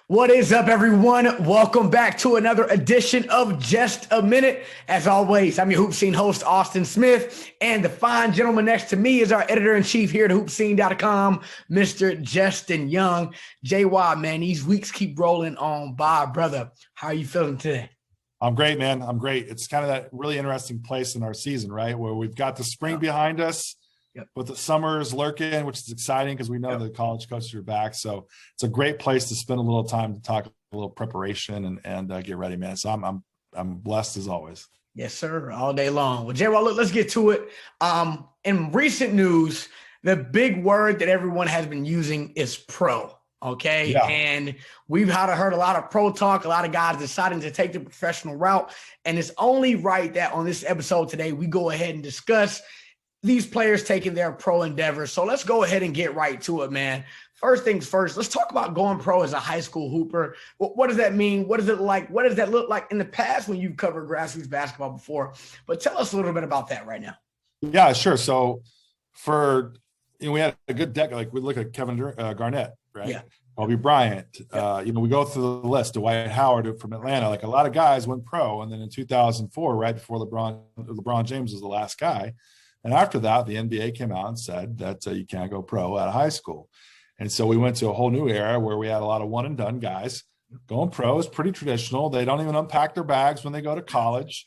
What is up, everyone? Welcome back to another edition of Just a Minute. As always, I'm your HoopSeen host, Austin Smith, and the fine gentleman next to me is our editor-in-chief here at HoopSeen.com, Mr. Justin Young. JY, man, these weeks keep rolling on by, brother. How are you feeling today? I'm great, man. I'm great. It's kind of that really interesting place in our season, right, where we've got the spring behind us. Yep. But the summer is lurking, which is exciting because we know the college coaches are back. So it's a great place to spend a little time to talk a little preparation and get ready, man. So I'm blessed as always. Yes, sir. All day long. Well, J-Roll, look, let's get to it. In recent news, the big word that everyone has been using is pro. Okay. Yeah. And we've heard a lot of pro talk, a lot of guys deciding to take the professional route. And it's only right that on this episode today, we go ahead and discuss these players taking their pro endeavors. So let's go ahead and get right to it, man. First things first, let's talk about going pro as a high school hooper. What does that mean? What is it like? What does that look like in the past when you've covered grassroots basketball before? But tell us a little bit about that right now. Yeah, sure. So we had a good deck. Like we look at Kevin Garnett, right? Yeah. Kobe Bryant. We go through the list. Dwight Howard from Atlanta. Like a lot of guys went pro. And then in 2004, right before LeBron James was the last guy. And after that, the NBA came out and said that you can't go pro out of high school. And so we went to a whole new era where we had a lot of one-and-done guys. Going pro is pretty traditional. They don't even unpack their bags when they go to college.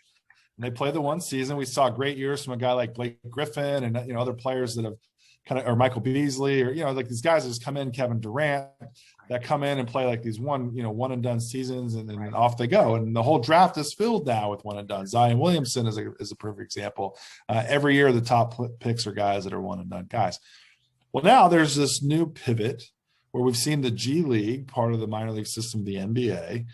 And they play the one season. We saw great years from a guy like Blake Griffin and other players that have or Michael Beasley, or like these guys that just come in, Kevin Durant, that come in and play like these one and done seasons, and then off they go. And the whole draft is filled now with one and done. Zion Williamson is a perfect example. Every year the top picks are guys that are one and done guys. Well, now there's this new pivot where we've seen the G League, part of the minor league system of the NBA,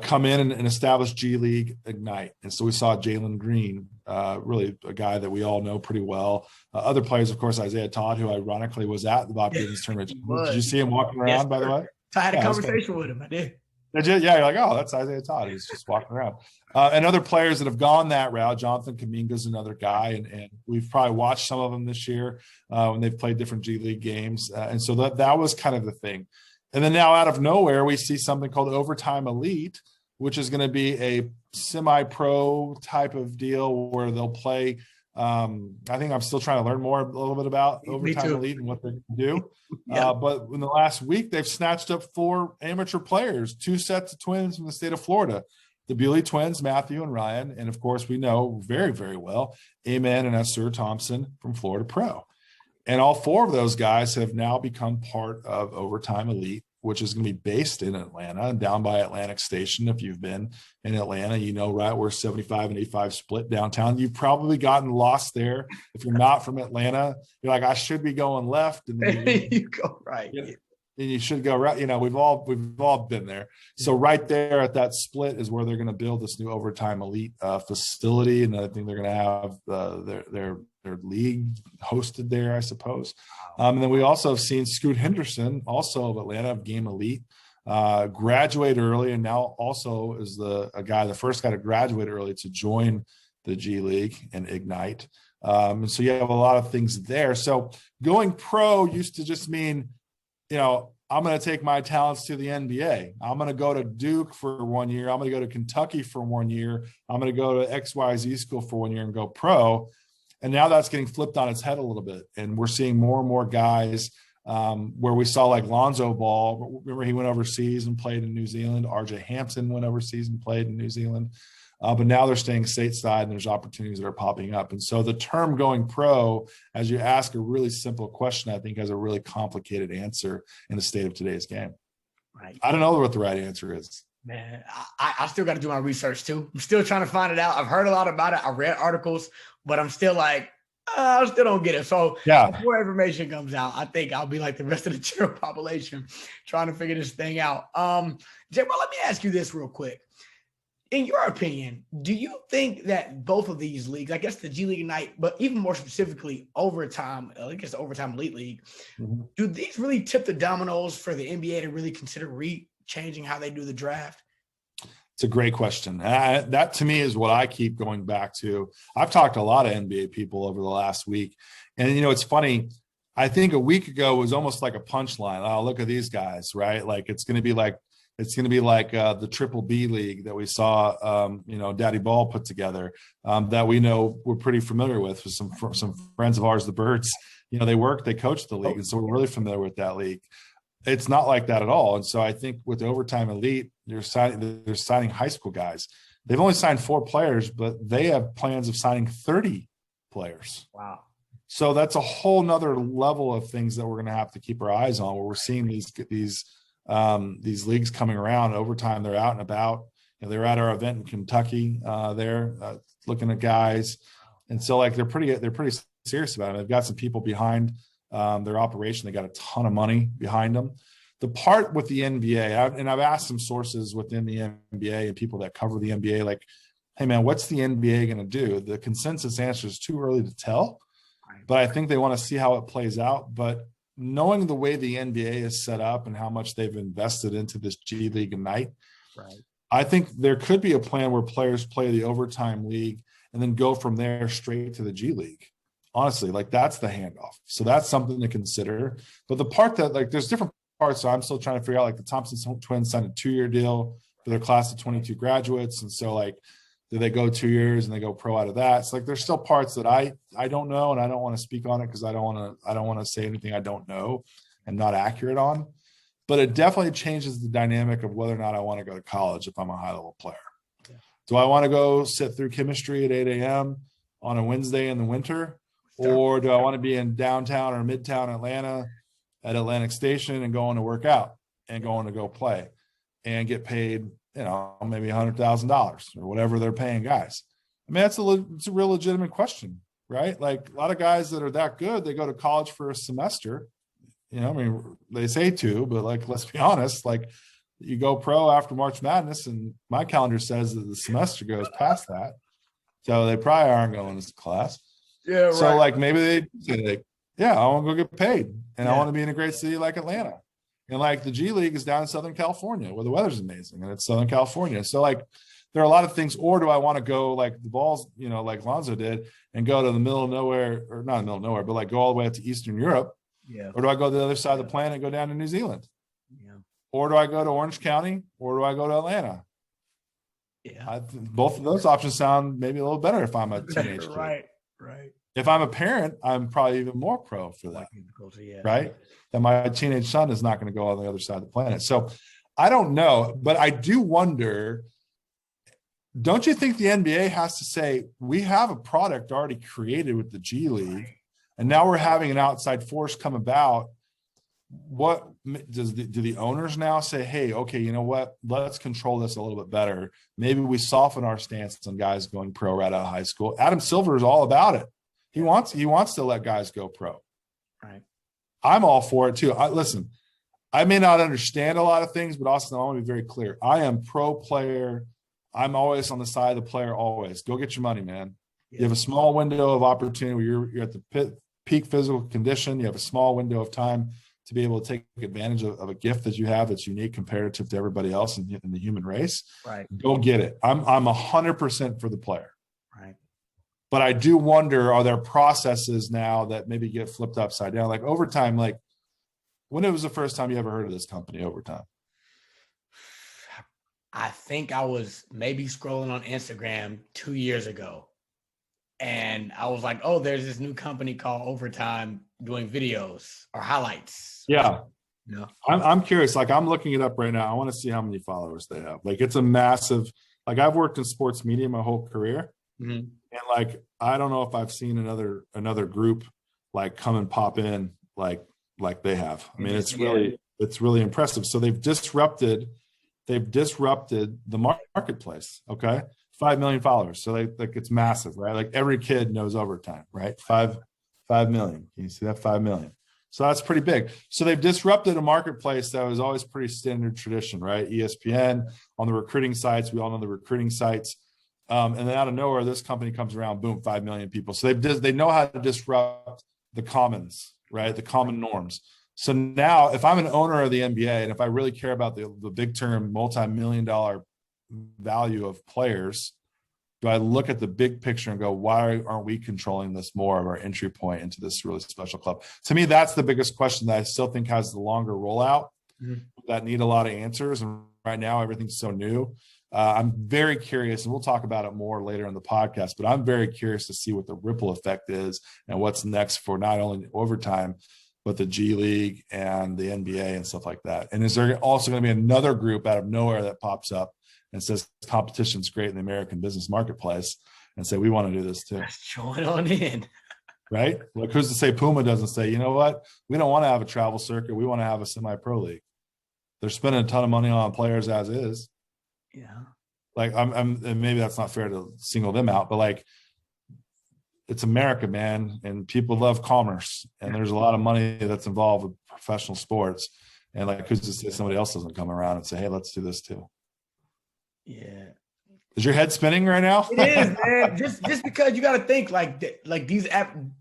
come in and establish G League Ignite. And so we saw Jalen Green, really a guy that we all know pretty well. Other players, of course, Isaiah Todd, who ironically was at the Bob Stevens tournament. Did you see him walking around, by the way? I had a conversation with him. I did. Yeah, you're like, oh, that's Isaiah Todd. He's just walking around. And other players that have gone that route. Jonathan Kaminga is another guy, and we've probably watched some of them this year when they've played different G League games. And so that was kind of the thing. And then now out of nowhere, we see something called Overtime Elite, which is going to be a semi-pro type of deal where they'll play. I think I'm still trying to learn a little bit about Overtime Elite and what they can do. Yeah. But in the last week, they've snatched up 4 amateur players, 2 sets of twins from the state of Florida, the Bewley twins, Matthew and Ryan. And of course, we know very, very well, Amen and Esther Thompson from Florida Pro. And all 4 of those guys have now become part of Overtime Elite, which is going to be based in Atlanta and down by Atlantic Station. If you've been in Atlanta, right, we're 75 and 85 split downtown. You've probably gotten lost there. If you're not from Atlanta, you're like, I should be going left. And then you go right. And you should go right. We've all been there. So right there at that split is where they're going to build this new Overtime Elite facility. And I think they're going to have their league hosted there, I suppose. And then we also have seen Scoot Henderson, also of Atlanta, of Game Elite, graduate early, and now also is the first guy to graduate early to join the G League and Ignite. And so you have a lot of things there. So going pro used to just mean, I'm going to take my talents to the NBA. I'm going to go to Duke for 1 year. I'm going to go to Kentucky for 1 year. I'm going to go to XYZ school for 1 year and go pro. And now that's getting flipped on its head a little bit. And we're seeing more and more guys where we saw like Lonzo Ball. Remember, he went overseas and played in New Zealand. RJ Hampton went overseas and played in New Zealand. But now they're staying stateside, and there's opportunities that are popping up. And so the term going pro, as you ask a really simple question, I think has a really complicated answer in the state of today's game. Right. I don't know what the right answer is. Man, I still got to do my research too. I'm still trying to find it out. I've heard a lot about it. I read articles, but I'm still like, I still don't get it. So before information comes out, I think I'll be like the rest of the general population trying to figure this thing out. Jay, well, let me ask you this real quick. In your opinion, do you think that both of these leagues, I guess the G League Ignite, but even more specifically Overtime, I guess the Overtime Elite League, do these really tip the dominoes for the NBA to really consider changing how they do the draft? It's a great question. That to me is what I keep going back to. I've talked to a lot of NBA people over the last week, and it's funny. I think a week ago was almost like a punchline. Oh, look at these guys, right? Like it's going to be like It's going to be like the Triple B League that we saw, Daddy Ball put together, that we know we're pretty familiar with some friends of ours, the Birds. They coach the league, and so we're really familiar with that league. It's not like that at all. And so I think with Overtime Elite, they're signing high school guys. They've only signed 4 players, but they have plans of signing 30 players. Wow. So that's a whole nother level of things that we're going to have to keep our eyes on, where we're seeing these leagues coming around. Overtime, they're out and about. They're at our event in Kentucky, looking at guys. And so they're pretty serious about it. They've got some people behind their operation. They got a ton of money behind them. The part with the NBA, and I've asked some sources within the NBA and people that cover the NBA, like, hey man, what's the NBA going to do? The consensus answer is too early to tell, but I think they want to see how it plays out. But knowing the way the NBA is set up and how much they've invested into this G League Ignite, right, I think there could be a plan where players play the Overtime League and then go from there straight to the G League. Honestly, that's the handoff. So that's something to consider. But the part that there's different parts. So I'm still trying to figure out, the Thompson Twins signed a 2-year deal for their class of 22 graduates. And so do they go 2 years and they go pro out of that? So there's still parts that I don't know, and I don't want to speak on it because I don't want to say anything I don't know and not accurate on. But it definitely changes the dynamic of whether or not I want to go to college if I'm a high level player. Yeah. Do I want to go sit through chemistry at 8 a.m. on a Wednesday in the winter? Or do I want to be in downtown or midtown Atlanta at Atlantic Station and going to work out and going to go play and get paid, maybe $100,000 or whatever they're paying guys? I mean, it's a real legitimate question, right? A lot of guys that are that good, they go to college for a semester. They say 2, but let's be honest, you go pro after March Madness, and my calendar says that the semester goes past that. So they probably aren't going to class. Yeah, right. So maybe they say, I want to go get paid, and I want to be in a great city like Atlanta. And the G League is down in Southern California where the weather's amazing, and it's Southern California. So there are a lot of things. Or do I want to go the Balls, like Lonzo did, and go to the middle of nowhere, or not middle of nowhere, but go all the way up to Eastern Europe? Yeah. Or do I go to the other side of the planet and go down to New Zealand? Yeah. Or do I go to Orange County, or do I go to Atlanta? Yeah. Both of those options sound maybe a little better if I'm a teenage kid. Right. If I'm a parent, I'm probably even more pro for that, right? That my teenage son is not going to go on the other side of the planet. So I don't know, but I do wonder, don't you think the NBA has to say, we have a product already created with the G League, and now we're having an outside force come about? What do the owners now say, hey, okay, you know what, let's control this a little bit better. Maybe we soften our stance on guys going pro right out of high school. Adam Silver is all about it. He wants to let guys go pro. Right. I'm all for it too. Listen, I may not understand a lot of things, but Austin, I want to be very clear. I am pro player. I'm always on the side of the player. Always go get your money, man. Yeah. You have a small window of opportunity where you're at the peak physical condition. You have a small window of time to be able to take advantage of a gift that you have that's unique comparative to everybody else in the human race. Right. Go get it. I'm 100% for the player. Right. But I do wonder, are there processes now that maybe get flipped upside down? Overtime, when it was the first time you ever heard of this company, Overtime? I think I was maybe scrolling on Instagram 2 years ago. And I was like, oh, there's this new company called Overtime doing videos or highlights. Yeah. Yeah. I'm curious. I'm looking it up right now. I want to see how many followers they have. It's a massive, I've worked in sports media my whole career. Mm-hmm. And I don't know if I've seen another group come and pop in like they have. I mean, it's really impressive. So they've disrupted the marketplace. Okay. 5 million followers. So it's massive, right? Every kid knows Overtime, right? 5 million. Can you see that? 5 million. So that's pretty big. So they've disrupted a marketplace that was always pretty standard tradition, right? ESPN on the recruiting sites. We all know the recruiting sites. And then out of nowhere, this company comes around, boom, 5 million people. So they know how to disrupt the commons, right? The common norms. So now if I'm an owner of the NBA and if I really care about the big term multi-million-dollar value of players, do I look at the big picture and go, why aren't we controlling this more of our entry point into this really special club? To me, that's the biggest question that I still think has the longer rollout. that need a lot of answers. And right now, everything's so new. I'm very curious, and we'll talk about it more later in the podcast, but I'm very curious to see what the ripple effect is and what's next for not only overtime, but the G League and the NBA and stuff like that. And is there also going to be another group out of nowhere that pops up and says competition's great in the American business marketplace and say, we want to do this too? Let's join on in. Right? Like, who's to say Puma doesn't say, you know what? We don't want to have a travel circuit. We want to have a semi-pro league. They're spending a ton of money on players as is. Yeah. Like and maybe that's not fair to single them out, but like, it's America, man. And people love commerce, and there's a lot of money that's involved with professional sports. And like, who's to say somebody else doesn't come around and say, hey, let's do this too. Yeah. Is your head spinning right now? It is, man. just because you got to think like these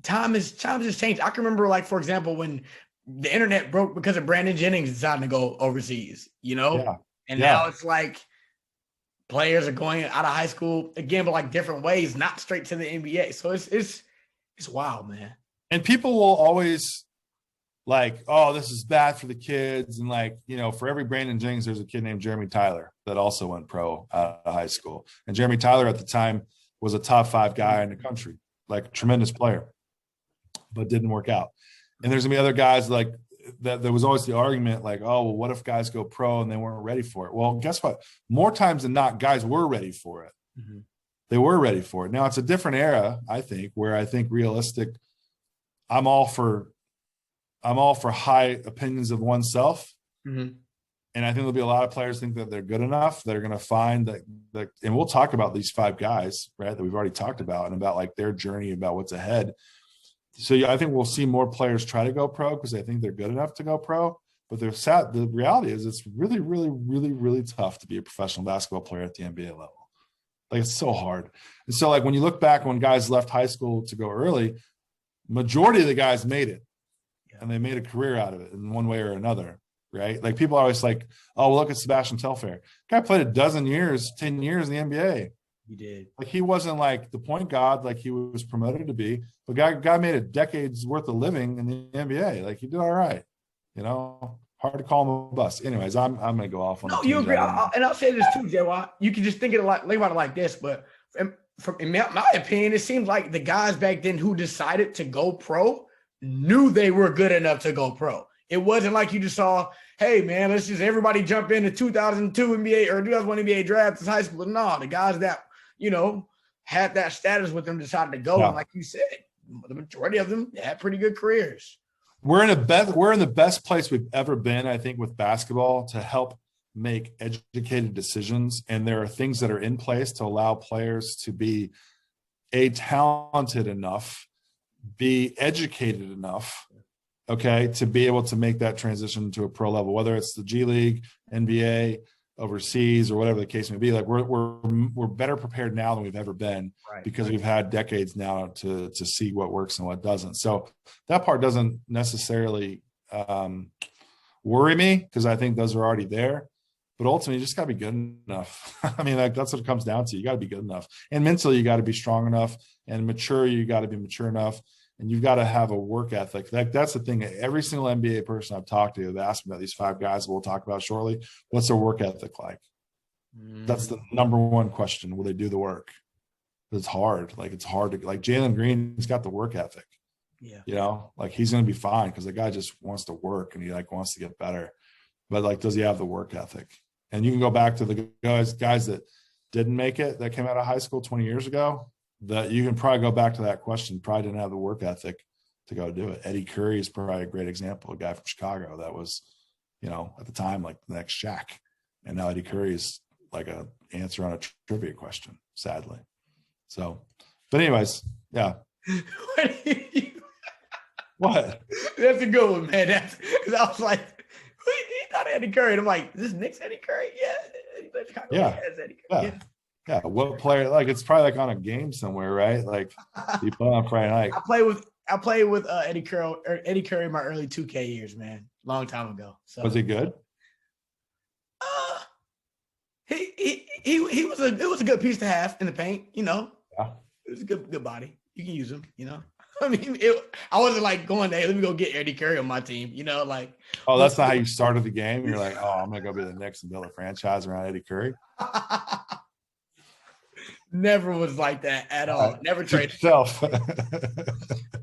times has changed. I can remember, like, for example, when the internet broke because of Brandon Jennings deciding to go overseas, Yeah. And now it's like players are going out of high school again, but like different ways, not straight to the NBA. So it's wild, man. And people will always like, oh, this is bad for the kids. And like, for every Brandon Jennings, there's a kid named Jeremy Tyler that also went pro out of high school. And Jeremy Tyler at the time was a top 5 guy in the country, like a tremendous player, but didn't work out. And there's gonna be other guys like that. There was always the argument like, oh, well, what if guys go pro and they weren't ready for it? Well, guess what? More times than not, guys were ready for it. Mm-hmm. They were ready for it. Now it's a different era, I think, where I think realistic, I'm all for high opinions of oneself. Mm-hmm. And I think there'll be a lot of players think that they're good enough. They're going to find that, and we'll talk about these 5 guys, right, that we've already talked about, and about like their journey, about what's ahead. So yeah, I think we'll see more players try to go pro because they think they're good enough to go pro. But the reality is it's really, really, really, really tough to be a professional basketball player at the NBA level. Like, it's so hard. And so like when you look back when guys left high school to go early, majority of the guys made it. And they made a career out of it in one way or another, right? Like, people are always like, oh, well, look at Sebastian Telfair. Guy played 10 years in the NBA. He did. Like, he wasn't like the point guard like he was promoted to be, but guy made a decade's worth of living in the NBA. Like, he did all right. Hard to call him a bust. Anyways, I'm gonna go off on. No, you agree, and I'll say this too, J.Y. You can just think about it like this, but in my opinion, it seems like the guys back then who decided to go pro knew they were good enough to go pro. It wasn't like you just saw, hey, man, let's just everybody jump into 2002 NBA or 2001 NBA draft as high school. No, the guys that, had that status with them decided to go. Yeah. And like you said, the majority of them had pretty good careers. We're in the best place we've ever been, I think, with basketball to help make educated decisions. And there are things that are in place to allow players to be talented enough, be educated enough, okay, to be able to make that transition to a pro level, whether it's the G League, NBA, overseas, or whatever the case may be. Like, we're better prepared now than we've ever been, right, because we've had decades now to see what works and what doesn't. So that part doesn't necessarily worry me, because I think those are already there. But ultimately, you just got to be good enough. I mean, like, that's what it comes down to. You got to be good enough. And mentally, you got to be strong enough. And mature, you got to be mature enough. And you've got to have a work ethic. That's the thing. Every single NBA person I've talked to, they've asked me about these 5 guys we'll talk about shortly. What's their work ethic like? That's the number one question. Will they do the work? It's hard. Like, it's hard to, like, Jalen Green's got the work ethic. Yeah. Like, he's going to be fine because the guy just wants to work and he wants to get better. But like, does he have the work ethic? And you can go back to the guys that didn't make it, that came out of high school 20 years ago, that you can probably go back to that question, probably didn't have the work ethic to go do it. Eddie Curry is probably a great example, a guy from Chicago that was, at the time, like the next Shaq. And now Eddie Curry is like an answer on a trivia question, sadly. So, but anyways, yeah. What? That's a good one, man. Because I was like, he thought Eddie Curry. And I'm like, is this Knicks Eddie Curry? Yeah. Chicago. Yeah. Eddie Curry. Yeah. What player? Like, it's probably like on a game somewhere, right? Like, you play on Friday night. I played with Eddie Curry in my early 2K years, man. Long time ago. So was he good? He was a good piece to have in the paint, Yeah. It was a good body. You can use him, I mean, I wasn't like going, hey, let me go get Eddie Curry on my team, you know, like. Oh, that's not how you started the game. You're like, oh, I'm going to go be the Knicks and build a franchise around Eddie Curry. Never was like that at all. Never traded. Yourself. All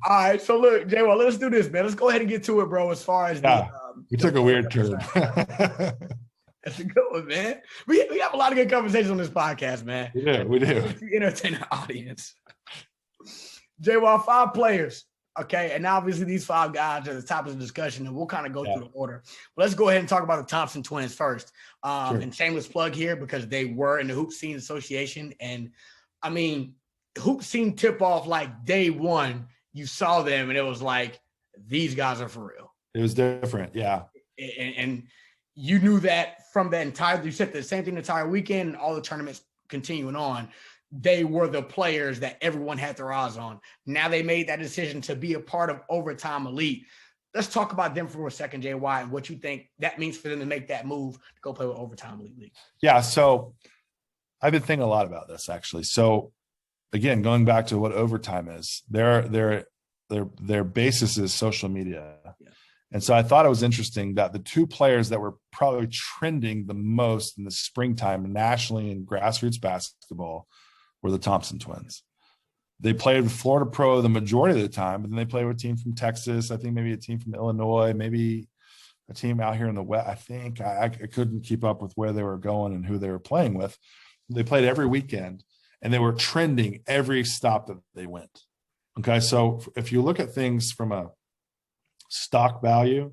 right. So look, Jay, well, let's do this, man. Let's go ahead and get to it, bro. As far as we took a weird turn. That's a good one, man. We have a lot of good conversations on this podcast, man. We do. To entertain the audience. Jay, well, 5 players. Okay. And obviously these 5 guys are the top of the discussion, and we'll kind of go through the order. But let's go ahead and talk about the Thompson Twins first. Sure. And shameless plug here because they were in the HoopSeen Association. And I mean, HoopSeen tip off like day one, you saw them and it was like, these guys are for real. It was different. Yeah. And you knew that from the entire, you said the same thing the entire weekend and all the tournaments continuing on. They were the players that everyone had their eyes on. Now they made that decision to be a part of Overtime Elite. Let's talk about them for a second, JY, and what you think that means for them to make that move to go play with Overtime Elite League. Yeah, so I've been thinking a lot about this actually. So again, going back to what Overtime is, their basis is social media. Yeah. And so I thought it was interesting that the 2 players that were probably trending the most in the springtime nationally in grassroots basketball were the Thompson Twins. They played with Florida Pro the majority of the time, but then they played with a team from Texas. I think maybe a team from Illinois, maybe a team out here in the West. I think I couldn't keep up with where they were going and who they were playing with. They played every weekend, and they were trending every stop that they went. Okay, so if you look at things from a stock value,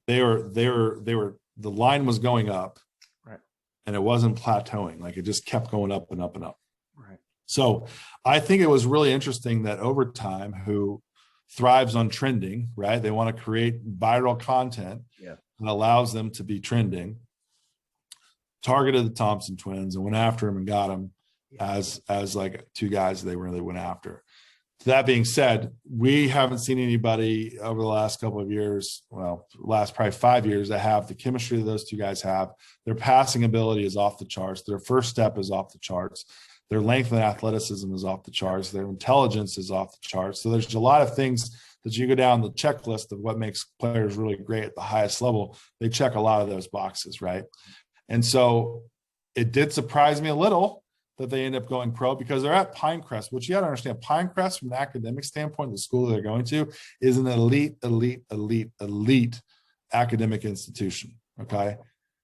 they were the line was going up, right, and it wasn't plateauing. Like it just kept going up and up and up. Right. So I think it was really interesting that Overtime, who thrives on trending, right? They want to create viral content that allows them to be trending. Targeted the Thompson Twins and went after him and got him as like 2 guys they really went after. That being said, we haven't seen anybody over the last couple of years, well, last probably 5 years, that have the chemistry that those 2 guys have. Their passing ability is off the charts. Their first step is off the charts. Their length and athleticism is off the charts. Their intelligence is off the charts. So there's a lot of things that you go down the checklist of what makes players really great at the highest level. They check a lot of those boxes, right? And so it did surprise me a little that they end up going pro because they're at Pinecrest, which you got to understand. Pinecrest, from an academic standpoint, the school they're going to is an elite academic institution. Okay.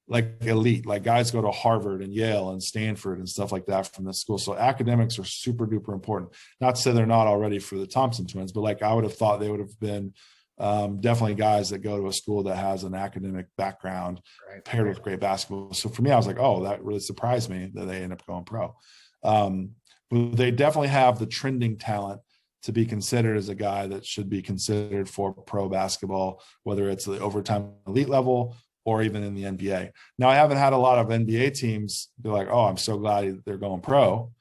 Like elite, like guys go to Harvard and Yale and Stanford and stuff like that from this school. So academics are super duper important. Not to say they're not already for the Thompson Twins, but like I would have thought they would have been definitely guys that go to a school that has an academic background paired with great basketball. So for me, I was like, oh, that really surprised me that they end up going pro. But they definitely have the trending talent to be considered as a guy that should be considered for pro basketball, whether it's the Overtime Elite level or even in the NBA. Now, I haven't had a lot of NBA teams be like, oh, I'm so glad they're going pro.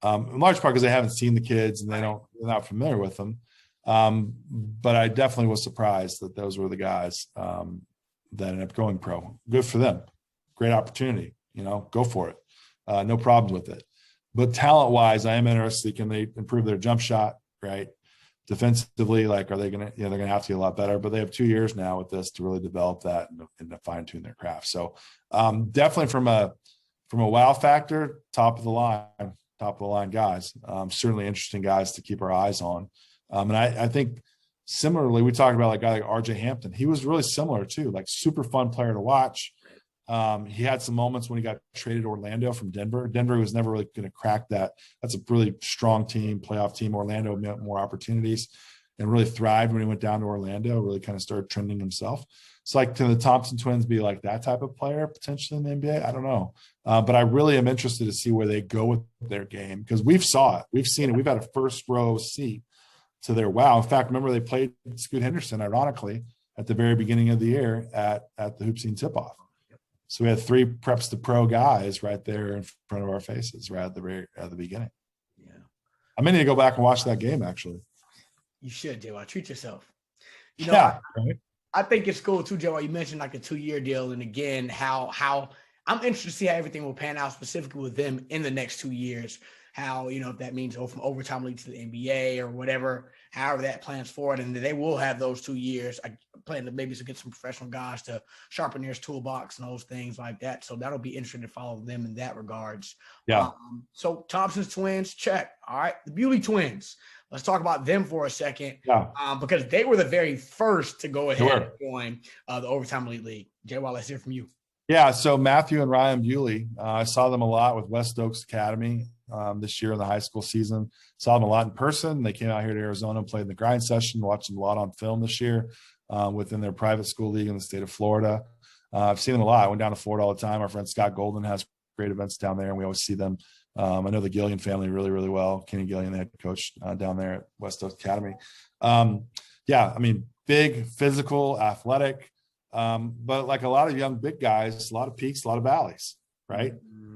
In large part because they haven't seen the kids and they're not familiar with them. But I definitely was surprised that those were the guys that ended up going pro. Good for them. Great opportunity. Go for it. No problems with it. But talent-wise, I am interested. Can they improve their jump shot, right? Defensively, like, are they going to, they're going to have to get a lot better, but they have 2 years now with this to really develop that and to fine tune their craft. So definitely from a wow factor, top of the line guys, certainly interesting guys to keep our eyes on. And I think similarly, we talked about like a guy like RJ Hampton. He was really similar too, like super fun player to watch. He had some moments when he got traded to Orlando from Denver. Denver was never really going to crack that. That's a really strong team, playoff team. Orlando met more opportunities and really thrived when he went down to Orlando, really kind of started trending himself. It's like, can the Thompson Twins be like that type of player potentially in the NBA? I don't know. But I really am interested to see where they go with their game because we've saw it. We've seen it. We've had a first row seat to their wow. In fact, remember they played Scoot Henderson, ironically, at the very beginning of the year at the HoopSeen tip-off. So we had 3 preps to pro guys right there in front of our faces, right at the beginning. Yeah, I may need to go back and watch that game. Actually, you should, Joe. Treat yourself. I think it's cool too, Joe. You mentioned like a 2-year deal, and again, how I'm interested to see how everything will pan out, specifically with them in the next 2 years. how, if that means from overtime league to the NBA or whatever, however that plans forward. And they will have those 2 years. I plan to maybe get some professional guys to sharpen their toolbox and those things like that. So that'll be interesting to follow them in that regards. Yeah. So Thompson's Twins, check. All right. The Bewley Twins. Let's talk about them for a second. Yeah. Because they were the very first to go ahead and join the Overtime Elite League. J-Wall, let's hear from you. Yeah, so Matthew and Ryan Bewley, I saw them a lot with West Oaks Academy this year in the high school season. Saw them a lot in person. They came out here to Arizona and played in the grind session, watched them a lot on film this year within their private school league in the state of Florida. I've seen them a lot. I went down to Florida all the time. Our friend Scott Golden has great events down there, and we always see them. I know the Gillian family really, really well. Kenny Gillian, the head coach down there at West Oaks Academy. Big, physical, athletic. But like a lot of young big guys, a lot of peaks, a lot of valleys, right?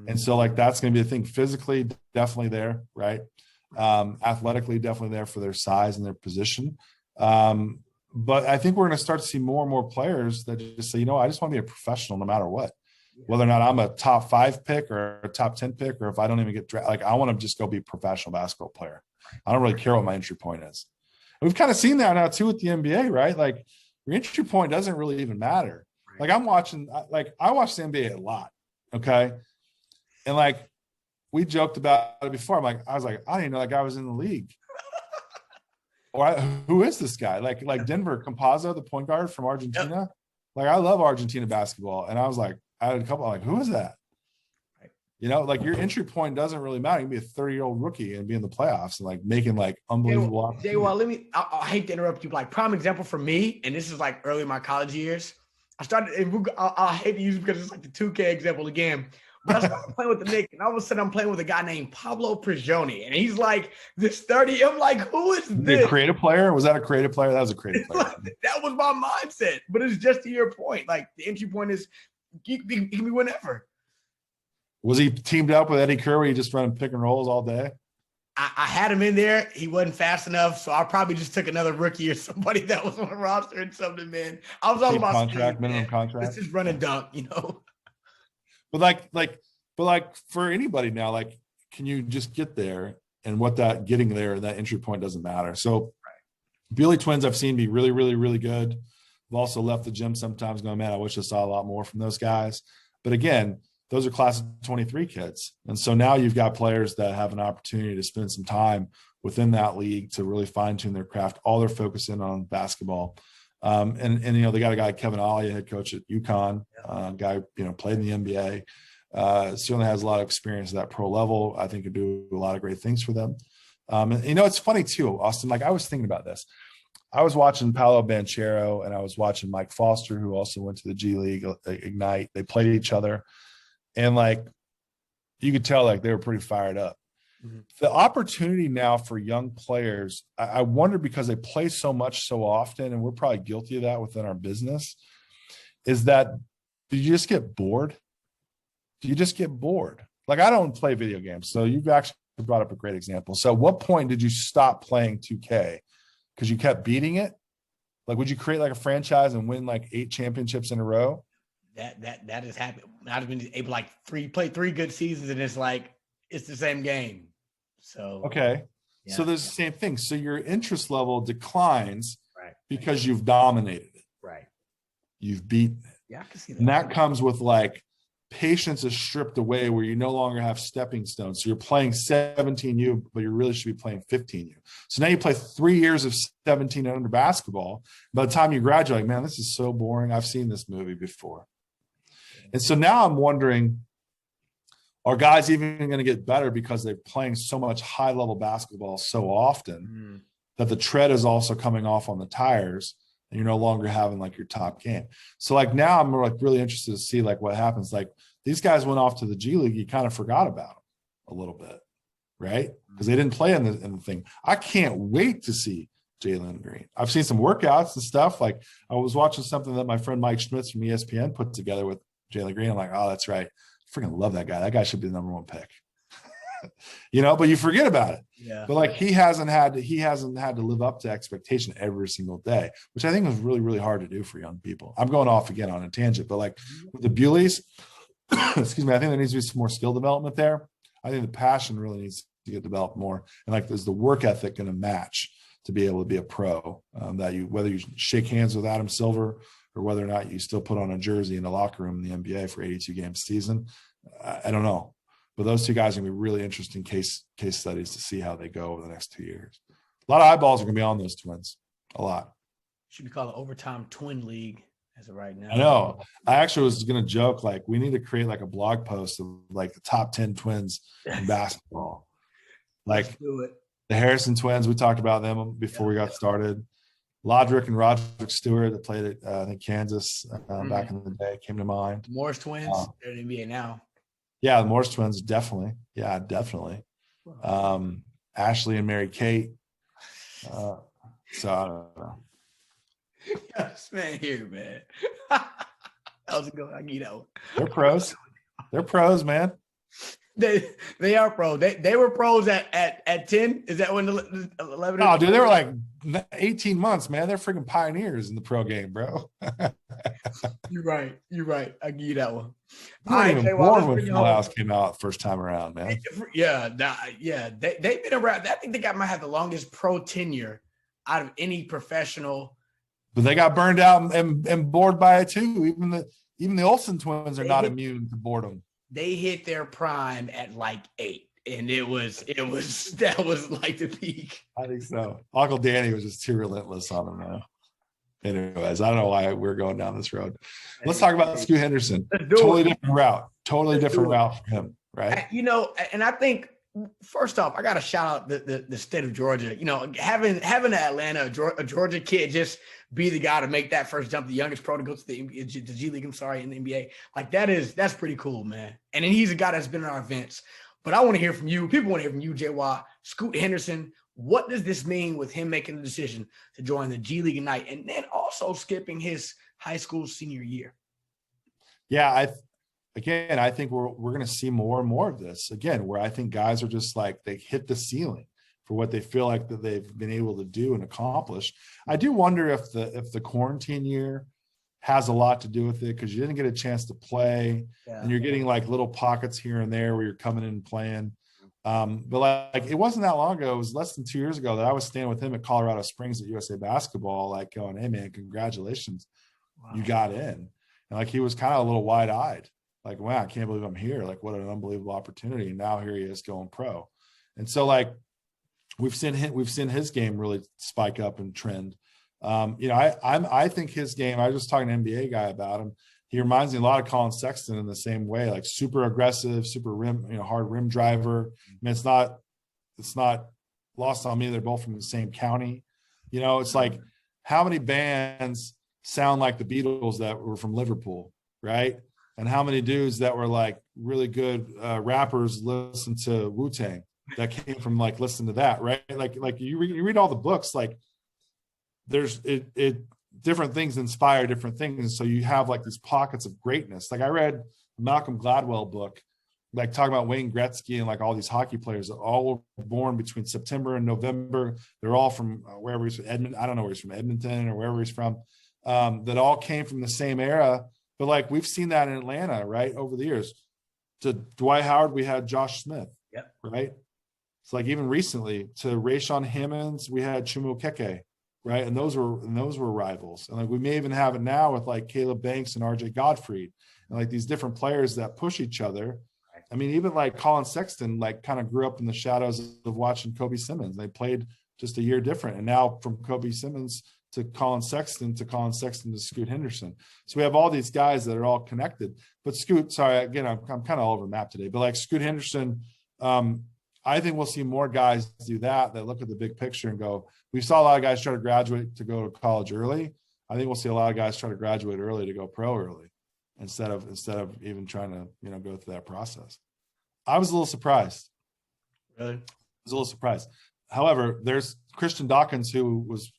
And so like that's going to be the thing. Physically, definitely there, right? Athletically, definitely there for their size and their position. But I think we're going to start to see more and more players that just say, I just want to be a professional no matter what. Whether or not I'm a top 5 pick or a top 10 pick, or if I don't even get drafted, like I want to just go be a professional basketball player. I don't really care what my entry point is. And we've kind of seen that now too with the NBA, right? Like your entry point doesn't really even matter. Like I watch the NBA a lot. Okay. And like we joked about it before. I was like, I didn't know that guy was in the league. Who is this guy? Like Denver Campazzo, the point guard from Argentina. Yep. Like I love Argentina basketball. And I was like, I had a couple, I'm like, who is that? Right. Like your entry point doesn't really matter. You can be a 30-year-old rookie and be in the playoffs and like making like unbelievable. Well, I hate to interrupt you. Like prime example for me, and this is like early in my college years. I started, and I hate to use it because it's like the 2K example again. But I started playing with the Knicks, and all of a sudden I'm playing with a guy named Pablo Prigioni, and he's like this 30. I'm like, who is this? A creative player? Was that a creative player? That was a creative player. That was my mindset. But it's just to your point. Like the entry point is he can be whenever. Was he teamed up with Eddie Kerr where he just running pick and rolls all day? I had him in there. He wasn't fast enough, so I probably just took another rookie or somebody that was on the roster and something, man. I was all about minimum contract. Let's just run and dunk, But like for anybody now, like, can you just get there? And what that getting there, that entry point doesn't matter. So Bewley Twins I've seen be really, really, really good. I've also left the gym sometimes going, man, I wish I saw a lot more from those guys. But again, those are class of 23 kids. And so now you've got players that have an opportunity to spend some time within that league to really fine tune their craft. All they're focusing on basketball. And they got a guy, Kevin Ollie, head coach at UConn, guy, played in the NBA, certainly has a lot of experience at that pro level. I think could do a lot of great things for them. It's funny too, Austin, like I was thinking about this. I was watching Paolo Banchero and I was watching Mike Foster, who also went to the G League Ignite. They played each other. And like, you could tell like they were pretty fired up. Mm-hmm. The opportunity now for young players, I wonder because they play so much so often, and we're probably guilty of that within our business, is that do you just get bored? Do you just get bored? Like I don't play video games. So you've actually brought up a great example. So at what point did you stop playing 2K? Because you kept beating it? Like would you create like a franchise and win like 8 championships in a row? That has happened. I've been able to play 3 good seasons, and it's like it's the same game. So okay, yeah. So there's the same thing. So your interest level declines, right? Because you've dominated it, right? You've beaten it. Yeah, I can see that. And that comes with like patience is stripped away, where you no longer have stepping stones. So you're playing 17U, but you really should be playing 15U. So now you play 3 years of 17 under basketball. By the time you graduate, like, man, this is so boring. I've seen this movie before. And so now I'm wondering, are guys even going to get better because they're playing so much high-level basketball so often that the tread is also coming off on the tires and you're no longer having like your top game? So like now I'm like really interested to see like what happens. Like these guys went off to the G League, you kind of forgot about them a little bit, right? Because they didn't play in the thing. I can't wait to see Jalen Green. I've seen some workouts and stuff. Like I was watching something that my friend Mike Schmitz from ESPN put together with Jalen Green. I'm like, oh, that's right. I freaking love that guy. That guy should be the number 1 pick. But you forget about it. Yeah. But like he hasn't had to live up to expectation every single day, which I think was really, really hard to do for young people. I'm going off again on a tangent, but like with the Bewleys, excuse me, I think there needs to be some more skill development there. I think the passion really needs to get developed more? And like, is the work ethic going to match to be able to be a pro? Whether you shake hands with Adam Silver or whether or not you still put on a jersey in the locker room in the NBA for 82 game season, I don't know. But those two guys are going to be really interesting case studies to see how they go over the next 2 years. A lot of eyeballs are going to be on those twins. A lot. Should be called an overtime twin league as of right now. I know. I actually was going to joke, like, we need to create like a blog post of like the top 10 twins in basketball. Like, let's do it. The Harrison twins, we talked about them before we got started. Lodrick and Roderick Stewart that played at, I think, Kansas back in the day came to mind. Morris twins, they're in the NBA now. Yeah, the Morris twins, definitely. Yeah, definitely. Ashley and Mary Kate. So I don't know. Yes, man, here, man. That was a good one. I need that one. They're pros. They're pros, man. They are pros. They were pros at 10. Is that when the 11? Oh, dude, they were like 18 months, man. They're freaking pioneers in the pro game, bro. You're right. I give you that one. You weren't even born when Full House came out first time around, man. Yeah. They've been around. I think might have the longest pro tenure out of any professional. But they got burned out and bored by it too. Even the Olsen twins are not immune to boredom. They hit their prime at like 8, and that was like the peak. I think so. Uncle Danny was just too relentless on them, man. Anyways, I don't know why we're going down this road. Let's talk about Scoot Henderson. Totally different route. Totally different route for him, right? And I think, first off, I got to shout out the state of Georgia. Having an Atlanta, a Georgia kid just be the guy to make that first jump, the youngest pro to go to the G League, in the NBA. Like, that's pretty cool, man. And then he's a guy that's been in our events. But I want to hear from you. People want to hear from you, JY. Scoot Henderson, what does this mean with him making the decision to join the G League Ignite and then also skipping his high school senior year? Yeah, I think we're going to see more and more of this again, where I think guys are just like, they hit the ceiling for what they feel like that they've been able to do and accomplish. I do wonder if the quarantine year has a lot to do with it, because you didn't get a chance to play, and you're getting like little pockets here and there where you're coming in and playing. But like, it wasn't that long ago. It was less than 2 years ago that I was standing with him at Colorado Springs at USA Basketball, like going, "Hey man, congratulations, you got in." And like, he was kind of a little wide-eyed, like, "Wow, I can't believe I'm here. Like, what an unbelievable opportunity." And now here he is going pro. And so like, we've seen his game really spike up and trend. I think his game, I was just talking to an NBA guy about him. He reminds me a lot of Colin Sexton in the same way, like super aggressive, super hard rim driver. I mean, it's not lost on me. They're both from the same county. It's like, how many bands sound like the Beatles that were from Liverpool, right? And how many dudes that were like really good rappers listen to Wu-Tang that came from like, listen to that, right? Like you read all the books, like there's different things inspire different things. So you have like these pockets of greatness. Like I read a Malcolm Gladwell book, like talking about Wayne Gretzky and like all these hockey players that all were born between September and November. They're all from wherever he's from, Edmonton. I don't know where he's from, Edmonton or wherever he's from, that all came from the same era. But like, we've seen that in Atlanta, right? Over the years. To Dwight Howard, we had Josh Smith, right? It's like, even recently to Rayshawn Hammonds, we had Chimu Keke, right? And those were rivals. And like, we may even have it now with like Caleb Banks and RJ Godfrey, and like these different players that push each other. I mean, even like Colin Sexton, like kind of grew up in the shadows of watching Kobe Simmons. They played just a year different. And now from Kobe Simmons to Colin Sexton to Scoot Henderson. So we have all these guys that are all connected. But Scoot, sorry, again, I'm kind of all over the map today, but like Scoot Henderson, I think we'll see more guys do that look at the big picture and go, we saw a lot of guys try to graduate to go to college early. I think we'll see a lot of guys try to graduate early to go pro early instead of even trying to, go through that process. I was a little surprised. Really? I was a little surprised. However, there's Christian Dawkins, who was,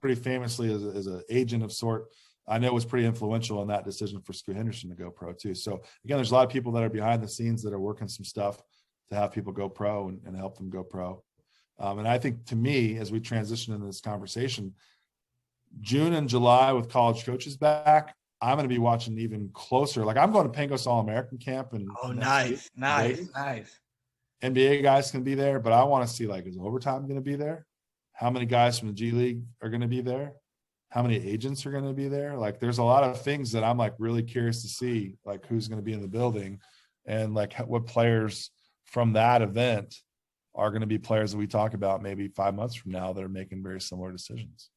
pretty famously as an agent of sort, I know was pretty influential in that decision for Scoot Henderson to go pro too. So again, there's a lot of people that are behind the scenes that are working some stuff to have people go pro and help them go pro. And I think, to me, as we transition into this conversation, June and July with college coaches back, I'm going to be watching even closer. Like, I'm going to Pangos All-American camp. And nice. NBA guys can be there, but I want to see, like, is overtime going to be there? How many guys from the G League are going to be there? How many agents are going to be there? Like, there's a lot of things that I'm like really curious to see, like who's going to be in the building and like what players from that event are going to be players that we talk about maybe 5 months from now that are making very similar decisions.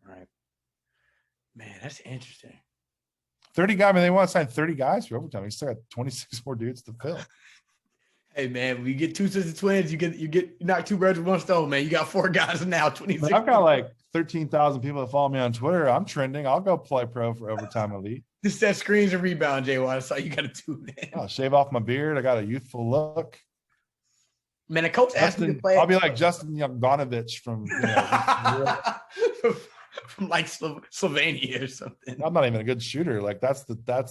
Right. Man, that's interesting. 30 guys, I mean, they want to sign 30 guys for overtime. You still got 26 more dudes to fill. Hey man, when you get two Thompson Twins, you knock two birds with one stone, man. You got 4 guys now, 26. I've got like 13,000 people that follow me on Twitter. I'm trending. I'll go play pro for overtime elite. Just set screens and rebound, JY. That's all you got to do, man. I'll shave off my beard. I got a youthful look. Man, a coach asked me to play. I'll be like Justin Young from from like Slovenia or something. I'm not even a good shooter. Like that's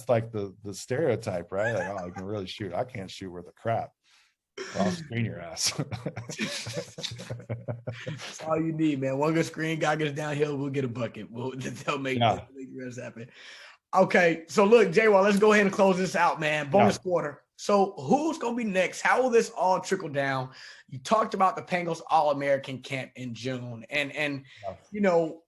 like the stereotype, right? Like, oh, I can really shoot. I can't shoot worth a crap. Well, I'll screen your ass. That's all you need, man. One good screen, guy gets downhill, we'll get a bucket. They'll make the rest happen. Okay, so look, J-Wall, let's go ahead and close this out, man. Bonus quarter. So who's going to be next? How will this all trickle down? You talked about the Pangos All-American camp in June. And you know,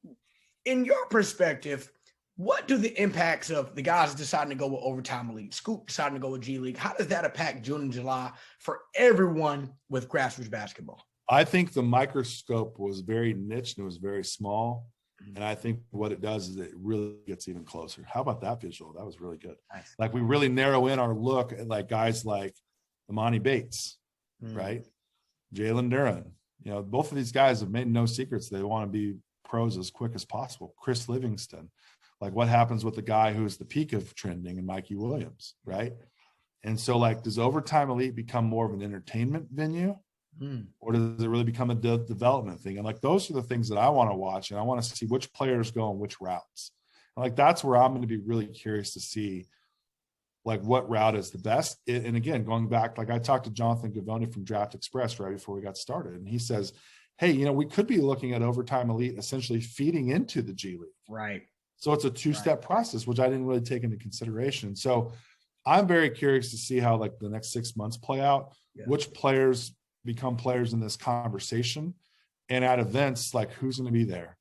in your perspective, what do the impacts of the guys deciding to go with overtime elite, Scoop deciding to go with G League, how does that impact June and July for everyone with grassroots basketball? I think the microscope was very niche and it was very small. And I think what it does is it really gets even closer. How about that visual? That was really good. Nice. Like we really narrow in our look at like guys like Imani Bates, right? Jalen Duren. You know, both of these guys have made no secrets. They want to be pros as quick as possible. Chris Livingston. Like what happens with the guy who's the peak of trending and Mikey Williams, right? And so like, does overtime elite become more of an entertainment venue? Or does it really become a development thing? And like, those are the things that I want to watch. And I want to see which players go on which routes. And like, that's where I'm going to be really curious to see like what route is the best. And again, going back, like I talked to Jonathan Gavoni from Draft Express right before we got started. And he says, hey, you know, we could be looking at overtime elite essentially feeding into the G League. Right. So it's a two-step process, which I didn't really take into consideration. So I'm very curious to see how like the next 6 months play out, which players become players in this conversation, and at events, like who's going to be there.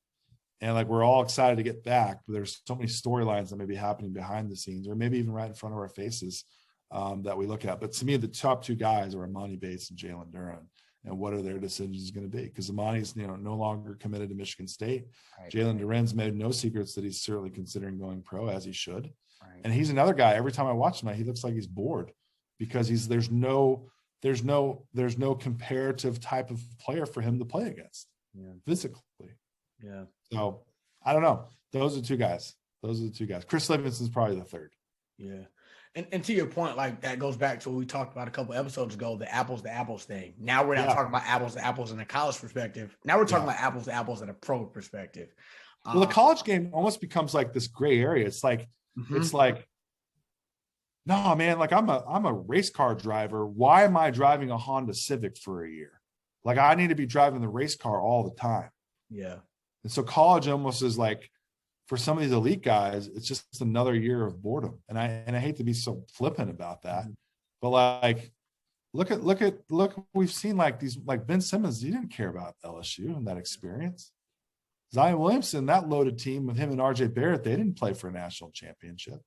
And like, we're all excited to get back, but there's so many storylines that may be happening behind the scenes, or maybe even right in front of our faces that we look at. But to me, the top 2 guys are Imani Bates and Jalen Duren. And what are their decisions going to be? Because Imani's, you know, no longer committed to Michigan State. Right. Jalen Duren's made no secrets that he's certainly considering going pro, as he should. Right. And he's another guy. Every time I watch him, he looks like he's bored because there's no comparative type of player for him to play against physically. Yeah. So I don't know. Those are 2 guys. Chris Livingston's probably the 3rd. Yeah. And to your point, like that goes back to what we talked about a couple episodes ago, the apples to apples thing. Now we're not talking about apples to apples in a college perspective. Now we're talking about apples to apples in a pro perspective. Well, the college game almost becomes like this gray area. It's like, no, man, like I'm a race car driver. Why am I driving a Honda Civic for a year? Like I need to be driving the race car all the time. Yeah. And so college almost is like, for some of these elite guys, it's just another year of boredom. And I hate to be so flippant about that, but like, look, we've seen like these, like Ben Simmons, he didn't care about LSU and that experience. Zion Williamson, that loaded team with him and RJ Barrett, they didn't play for a national championship.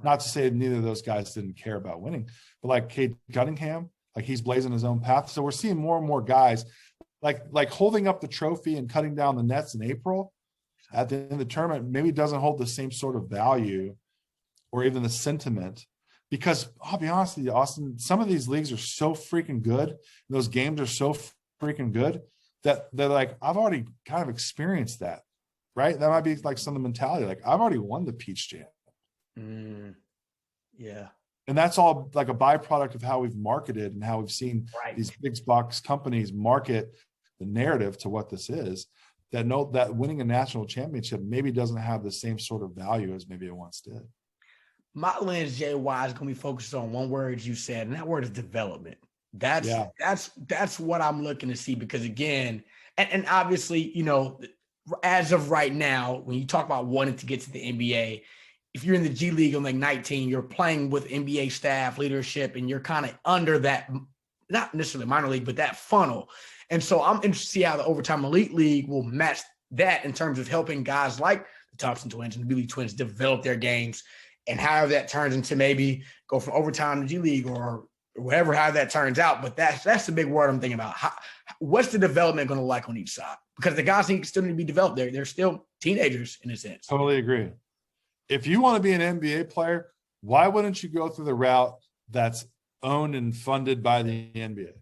Not to say neither of those guys didn't care about winning, but like Cade Cunningham, like he's blazing his own path. So we're seeing more and more guys like holding up the trophy and cutting down the nets in April at the end of the tournament maybe doesn't hold the same sort of value or even the sentiment, because I'll be honest with you, Austin, some of these leagues are so freaking good. Those games are so freaking good that they're like, I've already kind of experienced that, right? That might be like some of the mentality. Like I've already won the Peach Jam. Yeah. And that's all like a byproduct of how we've marketed and how we've seen these big box companies market the narrative to what this is. That winning a national championship maybe doesn't have the same sort of value as maybe it once did. My lens, JY, is going to be focused on one word you said, and that word is development. That's what I'm looking to see, because again, and obviously, you know, as of right now, when you talk about wanting to get to the NBA, if you're in the G League on like 19, you're playing with NBA staff leadership, and you're kind of under that not necessarily minor league, but that funnel. And so I'm interested to see how the Overtime Elite League will match that in terms of helping guys like the Thompson Twins and the Bewley Twins develop their games, and how that turns into maybe go from overtime to G League or whatever, how that turns out. But that's the big word I'm thinking about. What's the development going to look like on each side? Because the guys still need to be developed. They're still teenagers in a sense. Totally agree. If you want to be an NBA player, why wouldn't you go through the route that's owned and funded by the NBA?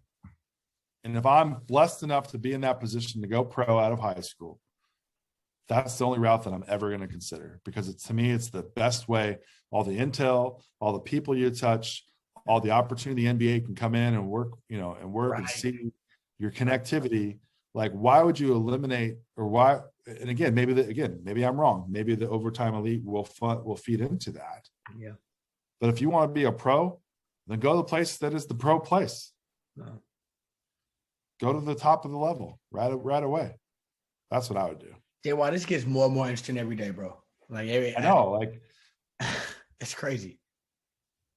And if I'm blessed enough to be in that position to go pro out of high school, that's the only route that I'm ever going to consider, because to me, it's the best way. All the intel, all the people you touch, all the opportunity the NBA can come in and work, Right. and see your connectivity. Like, why would you eliminate, or why? And again, maybe I'm wrong. Maybe the Overtime Elite will feed into that. Yeah. But if you want to be a pro, then go to the place that is the pro place. No. Go to the top of the level right away. That's what I would do. Yeah, well, this gets more and more interesting every day, bro. Like, I know, like, it's crazy.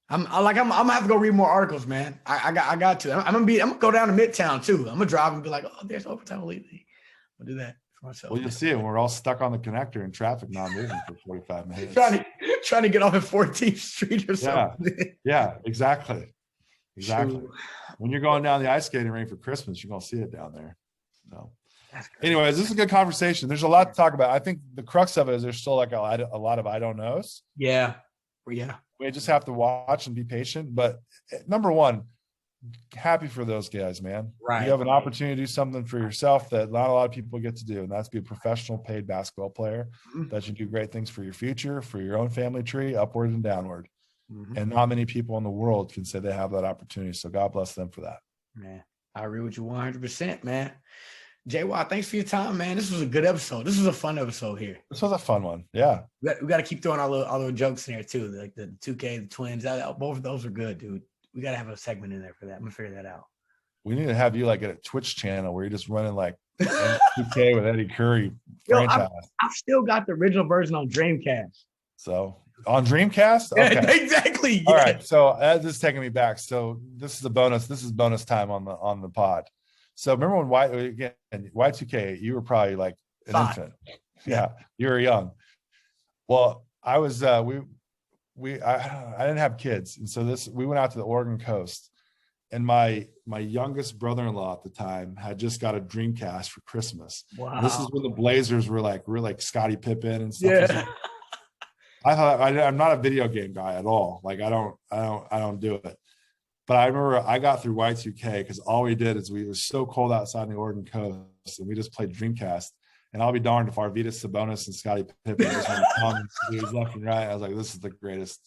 I'm gonna have to go read more articles, man. I got to. I'm gonna go down to Midtown too. I'm gonna drive and be like, oh, there's Overtime Elite League. I'll do that for myself. Well, you'll see it when we're all stuck on the connector in traffic, not moving for 45 minutes. trying to get off at 14th Street or something. Yeah, exactly. Exactly. When you're going down the ice skating rink for Christmas, you're gonna see it down there. So, anyways, this is a good conversation. There's a lot to talk about. I think the crux of it is there's still like a lot of I don't knows. Yeah. We just have to watch and be patient. But number one, happy for those guys, man. Right. You have an opportunity to do something for yourself that not a lot of people get to do, and that's be a professional paid basketball player. That you do great things for your future, for your own family tree, upward and downward. And not many people in the world can say they have that opportunity. So God bless them for that. Man, I agree with you 100%, man. JY, thanks for your time, man. This was a good episode. This was a fun episode here. This was a fun one. Yeah. We got to keep throwing our little jokes in there too. Like the 2K, the Twins, both of those are good, dude. We got to have a segment in there for that. I'm going to figure that out. We need to have you like at a Twitch channel where you're just running like 2K with Eddie Curry franchise. I've still got the original version on Dreamcast. So on Dreamcast? Okay. Yeah, exactly. All right. So this is taking me back. So this is a bonus. This is bonus time on the pod. So remember when Y2K, you were probably like an infant. Yeah, you were young. Well, I was I didn't have kids, and so we went out to the Oregon coast, and my youngest brother-in-law at the time had just got a Dreamcast for Christmas. Wow. And this is when the Blazers were like Scottie Pippen and stuff. Yeah. I thought I'm not a video game guy at all. Like I don't do it. But I remember I got through Y2K because all we did is it was so cold outside on the Oregon coast, and we just played Dreamcast. And I'll be darned if Arvydas Sabonis and Scottie Pippen just had dudes left and right. I was like, this is the greatest.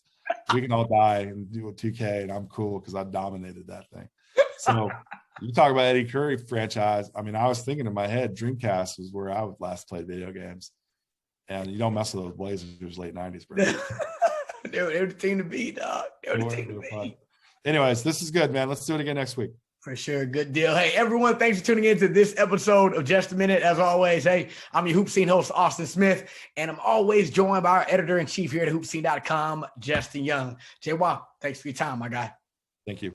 We can all die and do a 2K, and I'm cool because I dominated that thing. So you talk about Eddie Curry franchise. I mean, I was thinking in my head, Dreamcast was where I would last play video games. And you don't mess with those Blazers late 90s, bro. They were the team to beat, dog. They were the team to beat. Anyways, this is good, man. Let's do it again next week. For sure. Good deal. Hey, everyone, thanks for tuning in to this episode of Just a Minute. As always, hey, I'm your HoopSeen host, Austin Smith, and I'm always joined by our editor-in-chief here at HoopSeen.com, Justin Young. JY, thanks for your time, my guy. Thank you.